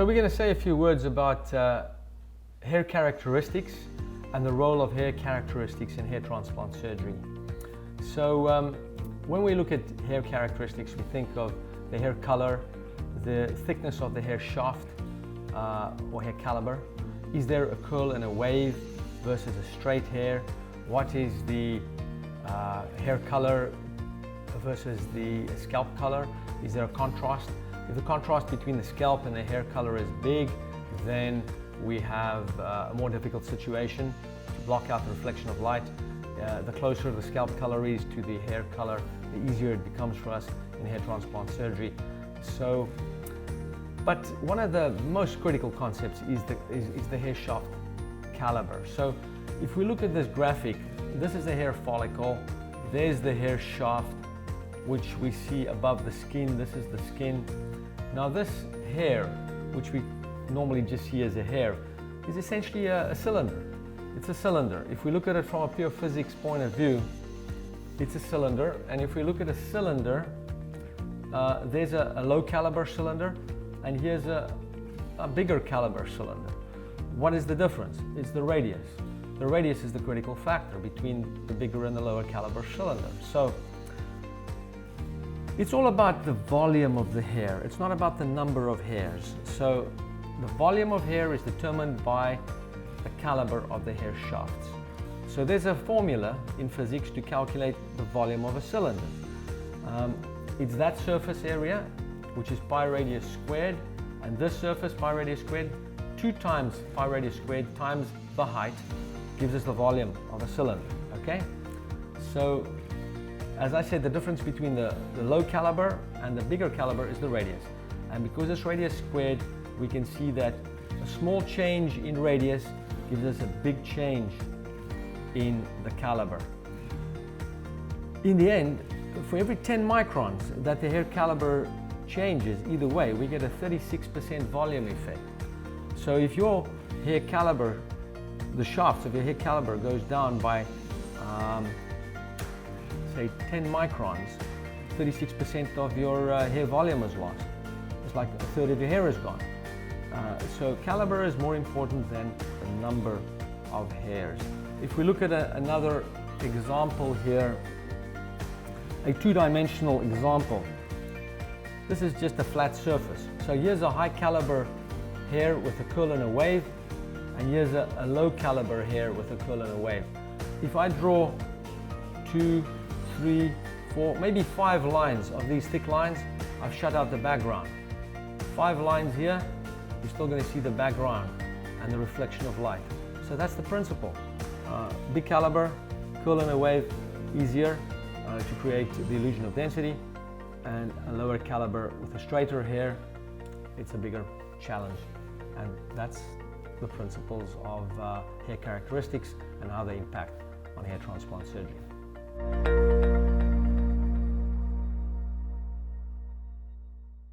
So we're going to say a few words about hair characteristics and the role of hair characteristics in hair transplant surgery. So when we look at hair characteristics, we think of the hair color, the thickness of the hair shaft or hair caliber. Is there a curl and a wave versus a straight hair? What is the hair color versus the scalp color? Is there a contrast? If the contrast between the scalp and the hair color is big, then we have a more difficult situation to block out the reflection of light. The closer the scalp color is to the hair color, the easier it becomes for us in hair transplant surgery. But one of the most critical concepts is the hair shaft caliber. So if we look at this graphic, this is the hair follicle, there's the hair shaft, which we see above the skin. This is the skin. Now this hair, which we normally just see as a hair, is essentially a cylinder. It's a cylinder. If we look at it from a pure physics point of view, it's a cylinder. And if we look at a cylinder, there's a low caliber cylinder, and here's a bigger caliber cylinder. What is the difference? It's the radius. The radius is the critical factor between the bigger and the lower caliber cylinder. So it's all about the volume of the hair. It's not about the number of hairs. So the volume of hair is determined by the caliber of the hair shafts. So there's a formula in physics to calculate the volume of a cylinder. It's that surface area, which is pi radius squared, and this surface, pi radius squared, 2 times pi radius squared times the height gives us the volume of a cylinder, okay? So as I said, the difference between the low caliber and the bigger caliber is the radius. And because it's radius squared, we can see that a small change in radius gives us a big change in the caliber. In the end, for every 10 microns that the hair caliber changes, either way, we get a 36% volume effect. So if your hair caliber, the shafts of your hair caliber goes down by say 10 microns, 36% of your hair volume is lost. It's like a third of your hair is gone. So caliber is more important than the number of hairs. If we look at another example here, a 2-dimensional example, this is just a flat surface. So here's a high caliber hair with a curl and a wave, and here's a low caliber hair with a curl and a wave. If I draw 2, 3, 4, maybe 5 lines of these thick lines, I've shut out the background. 5 lines here, you're still going to see the background and the reflection of light. So that's the principle. Big caliber, curl and a wave, easier to create the illusion of density, and a lower caliber with a straighter hair, it's a bigger challenge. And that's the principles of hair characteristics and how they impact on hair transplant surgery.